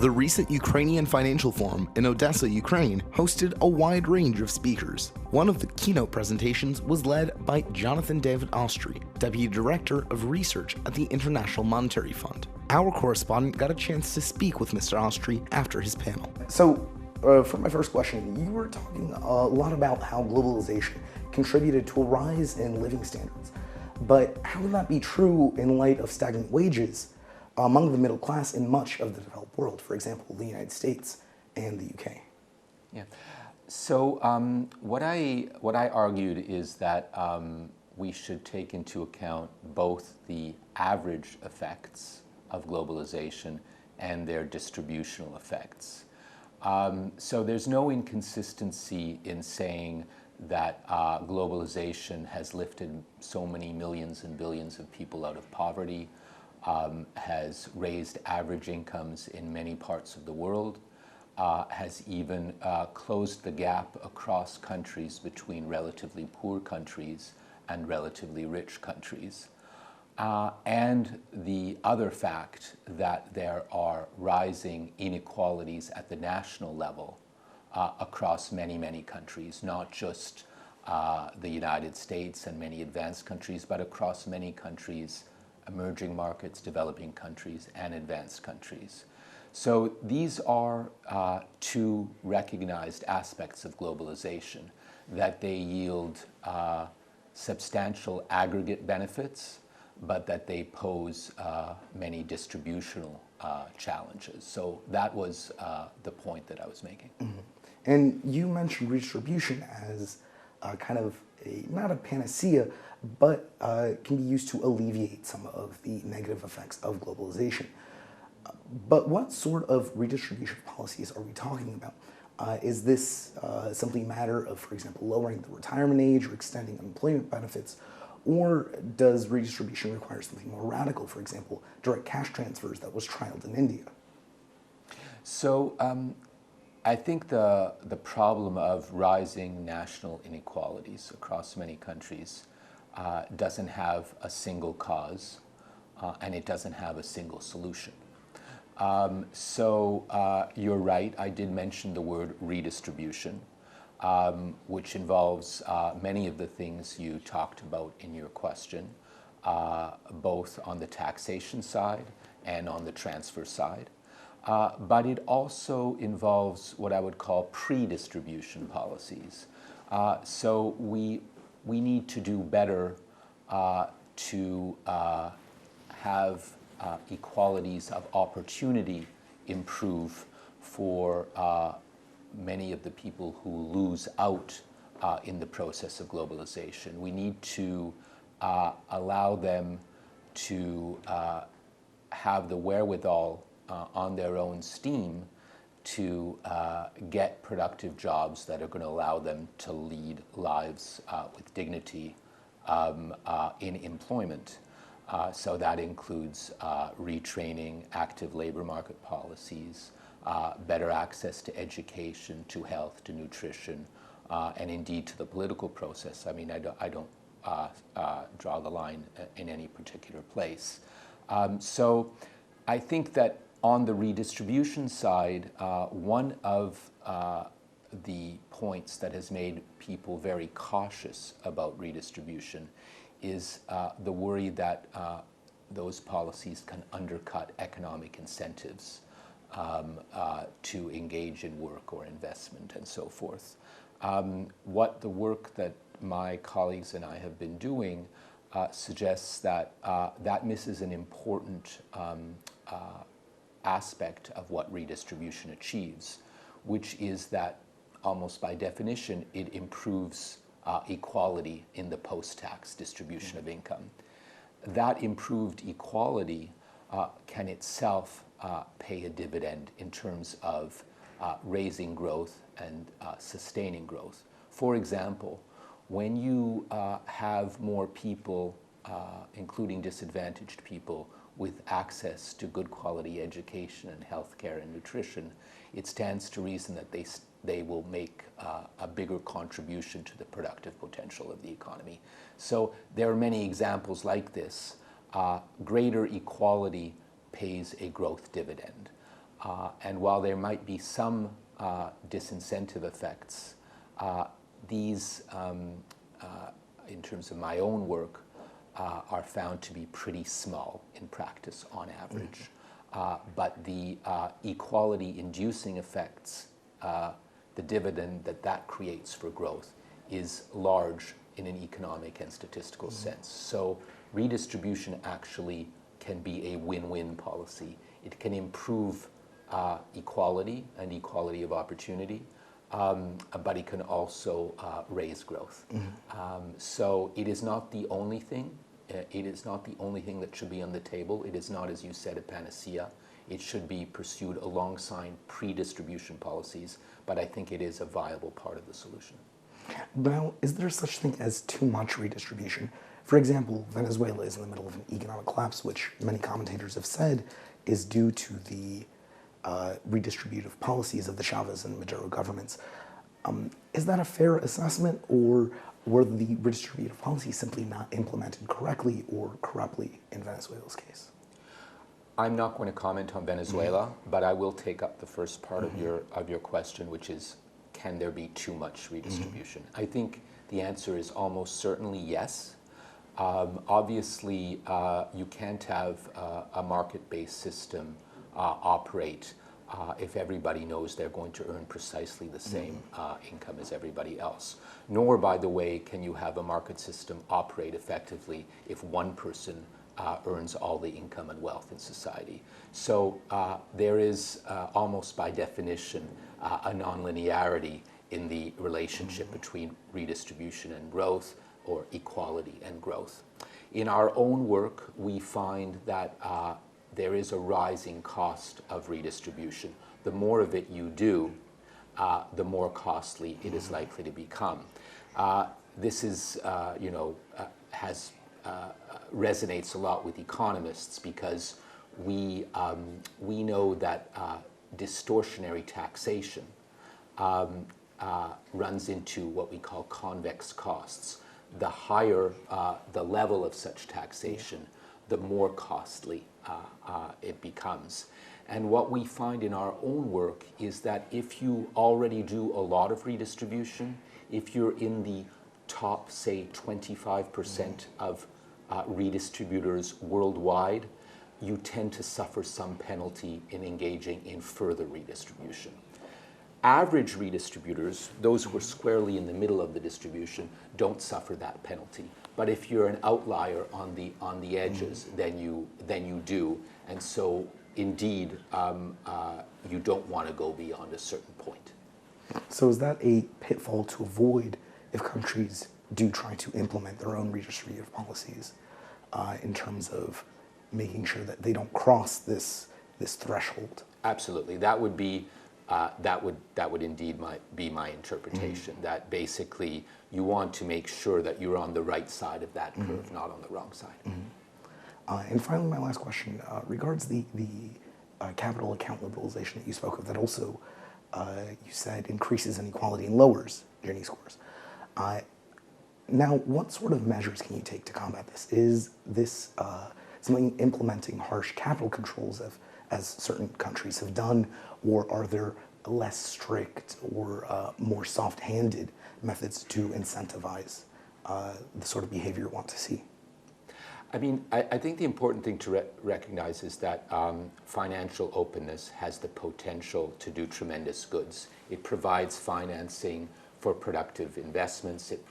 The recent Ukrainian Financial Forum in Odessa, Ukraine, hosted a wide range of speakers. One of the keynote presentations was led by Jonathan David Ostry, Deputy Director of Research at the International Monetary Fund. Our correspondent got a chance to speak with Mr. Ostry after his panel. So, for my first question, you were talking a lot about how globalization contributed to a rise in living standards. But how would that be true in light of stagnant wages among the middle class in much of the developed world, for example, the United States and the UK? Yeah. So what I argued is that we should take into account both the average effects of globalization and their distributional effects. So there's no inconsistency in saying that globalization has lifted so many millions and billions of people out of poverty, has raised average incomes in many parts of the world, has even closed the gap across countries between relatively poor countries and relatively rich countries. And the other fact that there are rising inequalities at the national level across many, many countries, not just the United States and many advanced countries, but across many countries, emerging markets, developing countries, and advanced countries. So these are two recognized aspects of globalization, that they yield substantial aggregate benefits, but that they pose many distributional challenges. So that was the point that I was making. Mm-hmm. And you mentioned redistribution as kind of not a panacea, but can be used to alleviate some of the negative effects of globalization. But what sort of redistribution policies are we talking about? Is this simply a matter of, for example, lowering the retirement age or extending unemployment benefits? Or does redistribution require something more radical, for example, direct cash transfers that was trialed in India? So I think the problem of rising national inequalities across many countries doesn't have a single cause, and it doesn't have a single solution. So you're right, I did mention the word redistribution, which involves many of the things you talked about in your question, both on the taxation side and on the transfer side. But it also involves what I would call pre-distribution policies. So we need to do better to have equalities of opportunity improve for many of the people who lose out in the process of globalization. We need to allow them to have the wherewithal on their own steam to get productive jobs that are going to allow them to lead lives with dignity in employment. So that includes retraining, active labor market policies, better access to education, to health, to nutrition, and indeed to the political process. I mean, I don't draw the line in any particular place. So I think that on the redistribution side, one of the points that has made people very cautious about redistribution is the worry that those policies can undercut economic incentives to engage in work or investment and so forth. What the work that my colleagues and I have been doing suggests that that misses an important aspect of what redistribution achieves, which is that almost by definition it improves equality in the post-tax distribution of income. That improved equality can itself pay a dividend in terms of raising growth and sustaining growth. For example, when you have more people, including disadvantaged people, with access to good quality education and healthcare and nutrition, it stands to reason that they will make a bigger contribution to the productive potential of the economy. So there are many examples like this. Greater equality pays a growth dividend. And while there might be some disincentive effects, these, in terms of my own work, are found to be pretty small in practice on average. But the equality-inducing effects, the dividend that creates for growth, is large in an economic and statistical sense. So redistribution actually can be a win-win policy. It can improve equality and equality of opportunity, but it can also raise growth. So it is not the only thing. It is not the only thing that should be on the table. It is not, as you said, a panacea. It should be pursued alongside pre-distribution policies, but I think it is a viable part of the solution. Now, is there such thing as too much redistribution? For example, Venezuela is in the middle of an economic collapse, which many commentators have said is due to the redistributive policies of the Chavez and Maduro governments. Is that a fair assessment, or were the redistributive policies simply not implemented correctly or corruptly in Venezuela's case? I'm not going to comment on Venezuela, but I will take up the first part of your question, which is, can there be too much redistribution? I think the answer is almost certainly yes. Obviously, you can't have a market-based system operate if everybody knows they're going to earn precisely the same income as everybody else. Nor, by the way, can you have a market system operate effectively if one person earns all the income and wealth in society. So there is almost by definition a nonlinearity in the relationship between redistribution and growth, or equality and growth. In our own work, we find that there is a rising cost of redistribution. The more of it you do, the more costly it is likely to become. This is, resonates a lot with economists, because we know that distortionary taxation runs into what we call convex costs. The higher the level of such taxation, the more costly it becomes. And what we find in our own work is that if you already do a lot of redistribution, if you're in the top, say, 25% of redistributors worldwide, you tend to suffer some penalty in engaging in further redistribution. Average redistributors, those who are squarely in the middle of the distribution, don't suffer that penalty. But if you're an outlier on the edges, then you do. And so, indeed, you don't want to go beyond a certain point. So is that a pitfall to avoid if countries do try to implement their own redistributive policies in terms of making sure that they don't cross this threshold? Absolutely. That would be that would indeed be my interpretation. That basically you want to make sure that you're on the right side of that curve, not on the wrong side. And finally, my last question regards the capital account liberalization that you spoke of. That also, you said, increases inequality and lowers Gini scores. Now, what sort of measures can you take to combat this? Is this something implementing harsh capital controls as certain countries have done, or are there less strict or more soft-handed methods to incentivize the sort of behavior you want to see? I mean, I think the important thing to recognize is that financial openness has the potential to do tremendous goods. It provides financing for productive investments. It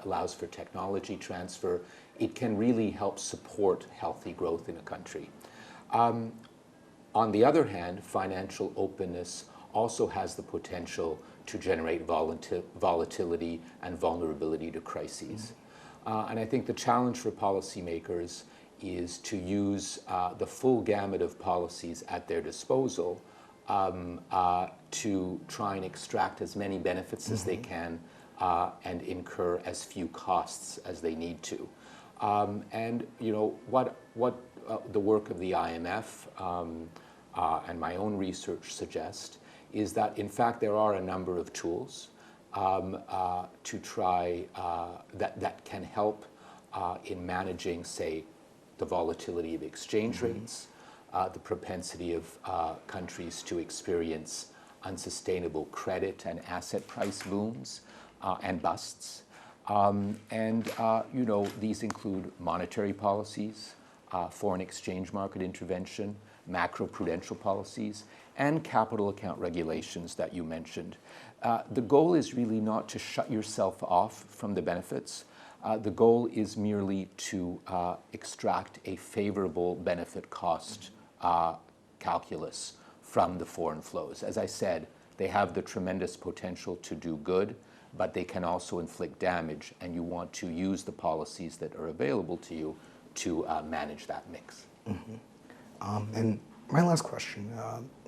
allows for technology transfer. It can really help support healthy growth in a country. On the other hand, financial openness also has the potential to generate volatility and vulnerability to crises. And I think the challenge for policymakers is to use the full gamut of policies at their disposal to try and extract as many benefits as they can and incur as few costs as they need to. And what the work of the IMF and my own research suggest is that, in fact, there are a number of tools to try that can help in managing, say, the volatility of exchange rates, the propensity of countries to experience unsustainable credit and asset price booms and busts. These include monetary policies, foreign exchange market intervention, macroprudential policies, and capital account regulations that you mentioned. The goal is really not to shut yourself off from the benefits. The goal is merely to extract a favorable benefit cost calculus from the foreign flows. As I said, they have the tremendous potential to do good, but they can also inflict damage, and you want to use the policies that are available to you to manage that mix. Mm-hmm. And my last question,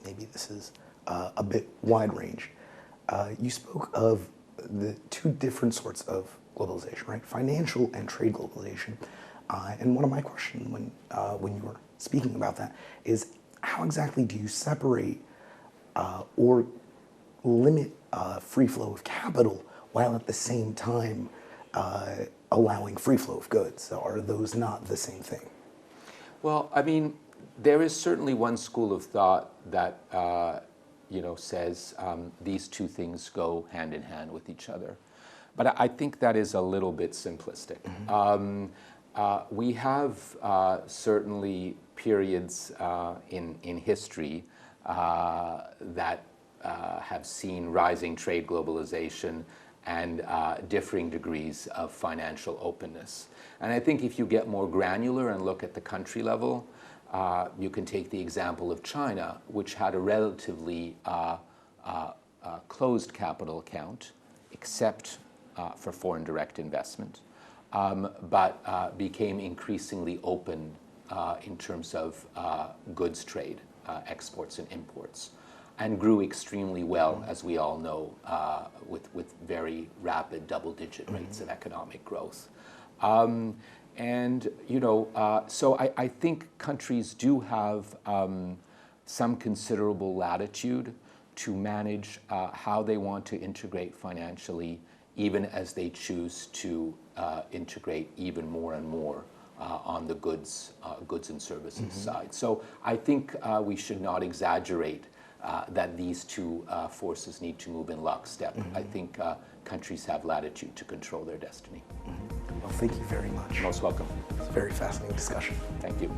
maybe this is a bit wide range. You spoke of the two different sorts of globalization, right? Financial and trade globalization. And one of my questions when you were speaking about that is, how exactly do you separate or limit free flow of capital while at the same time allowing free flow of goods? So are those not the same thing? Well, I mean, there is certainly one school of thought that says these two things go hand in hand with each other. But I think that is a little bit simplistic. Mm-hmm. We have certainly periods in history that have seen rising trade globalization and differing degrees of financial openness. And I think if you get more granular and look at the country level, you can take the example of China, which had a relatively closed capital account, except for foreign direct investment, but became increasingly open in terms of goods trade, exports and imports, and grew extremely well, as we all know, with very rapid double-digit rates of economic growth. So I think countries do have some considerable latitude to manage how they want to integrate financially, even as they choose to integrate even more and more on the goods and services side. So I think we should not exaggerate that these two forces need to move in lockstep. I think countries have latitude to control their destiny. Well, thank you very much. Most welcome. It's a very fascinating discussion. Thank you.